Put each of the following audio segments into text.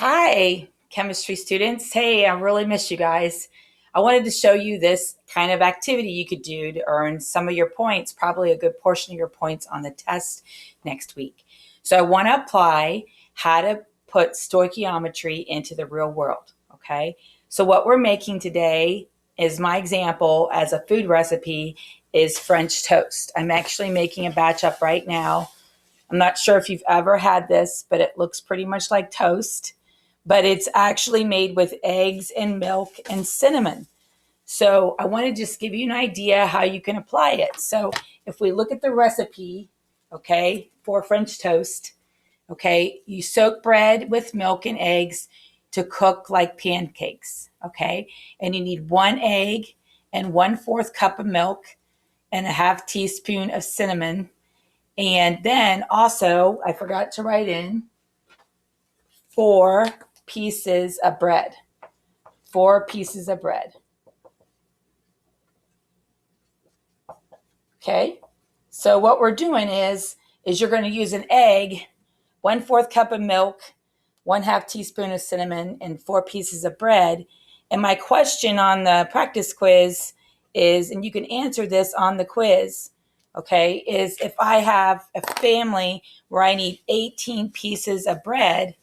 Hi, chemistry students. Hey, I really miss you guys. I wanted to show you this kind of activity you could do to earn some of your points, probably a good portion of your points on the test next week. So I want to apply how to put stoichiometry into the real world, okay? So what we're making today is my example as a food recipe is French toast. I'm actually making a batch up right now. I'm not sure if you've ever had this, but it looks pretty much like toast, but it's actually made with eggs and milk and cinnamon. So I want to just give you an idea how you can apply it. So if we look at the recipe, okay, for French toast, okay, you soak bread with milk and eggs to cook like pancakes, okay? And you need 1 egg and 1/4 cup of milk and a half teaspoon of cinnamon. And then also, I forgot to write in 4 pieces of bread. 4 pieces of bread. Okay. So what we're doing is you're going to use an egg, 1/4 cup of milk, 1/2 teaspoon of cinnamon, and 4 pieces of bread. And my question on the practice quiz is, and you can answer this on the quiz, okay, is if I have a family where I need 18 pieces of bread,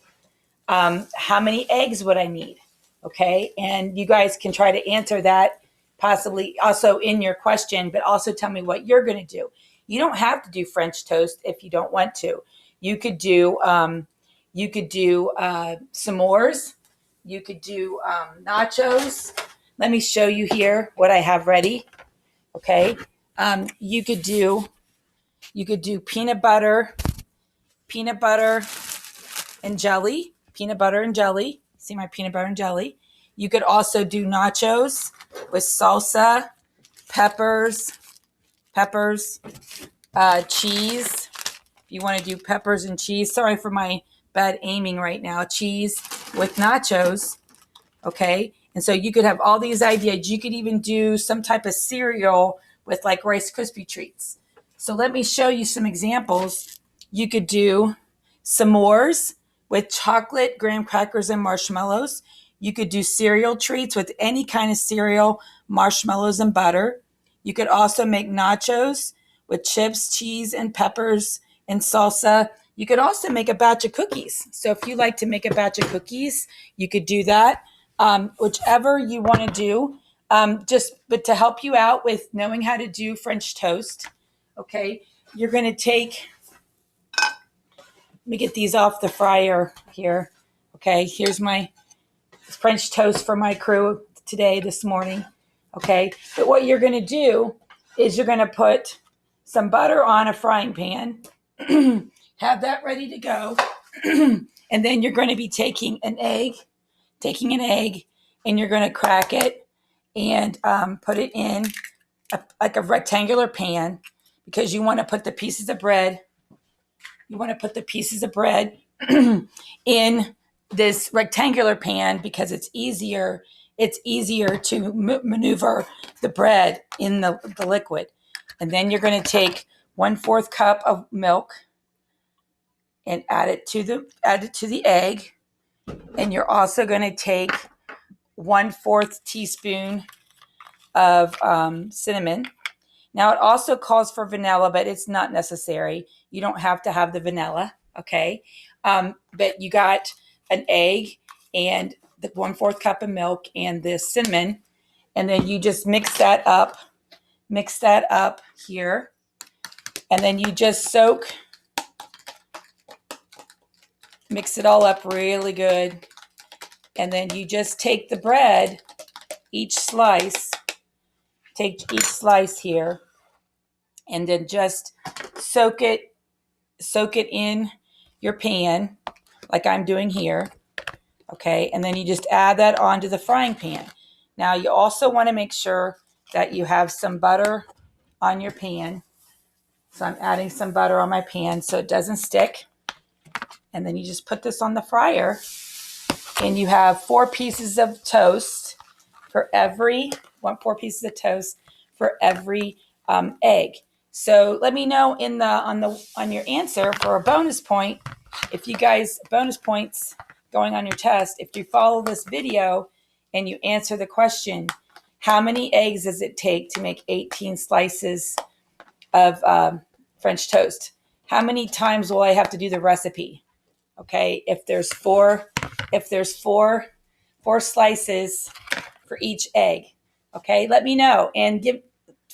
how many eggs would I need? Okay. And you guys can try to answer that possibly also in your question, but also tell me what you're going to do. You don't have to do French toast if you don't want to. You could do s'mores. You could do nachos. Let me show you here what I have ready. Okay. You could do peanut butter and jelly, peanut butter and jelly. See my peanut butter and jelly. You could also do nachos with salsa, peppers, cheese. If you want to do peppers and cheese, sorry for my bad aiming right now. Cheese with nachos, okay? And so you could have all these ideas. You could even do some type of cereal with like Rice Krispie treats. So let me show you some examples. You could do s'mores with chocolate, graham crackers, and marshmallows. You could do cereal treats with any kind of cereal, marshmallows, and butter. You could also make nachos with chips, cheese, and peppers and salsa. You could also make a batch of cookies. So if you like to make a batch of cookies, you could do that. Whichever you want to do, but to help you out with knowing how to do French toast, okay, you're going to take, let me get these off the fryer here. Okay, here's my French toast for my crew today, this morning. Okay, but what you're going to do is you're going to put some butter on a frying pan, have that ready to go, and then you're going to be taking an egg, and you're going to crack it and put it in like a rectangular pan because you want to put the pieces of bread. In this rectangular pan because it's easier. It's easier to maneuver the bread in the liquid. And then you're going to take 1/4 cup of milk and add it to the egg. And you're also going to take 1/4 teaspoon of cinnamon. Now it also calls for vanilla, but it's not necessary. You don't have to have the vanilla, okay? But you got an egg and the 1/4 cup of milk and the cinnamon, and then you just mix that up here, and then you just mix it all up really good, and then you just take the bread, take each slice here, and then just soak it in your pan like I'm doing here, okay? And then you just add that onto the frying pan. Now you also want to make sure that you have some butter on your pan. So I'm adding some butter on my pan so it doesn't stick. And then you just put this on the fryer, and you have 4 pieces of toast for every 4 pieces of toast for every egg. So let me know on your answer for a bonus point if you guys bonus going on your test, if you follow this video and you answer the question, how many eggs does it take to make 18 slices of French toast? How many times will I have to do the recipe? Okay, if there's four slices for each egg. Okay, let me know and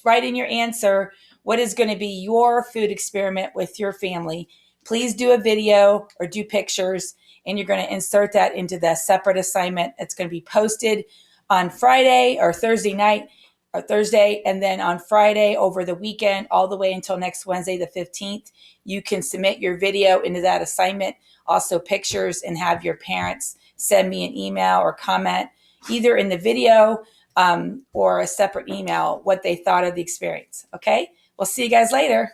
write in your answer what is going to be your food experiment with your family. Please do a video or do pictures, and you're going to insert that into the separate assignment. It's going to be posted on Friday or Thursday night or Thursday, and then on Friday over the weekend, all the way until next Wednesday, the 15th, you can submit your video into that assignment, also pictures, and have your parents send me an email or comment either in the video or a separate email what they thought of the experience. Okay, we'll see you guys later.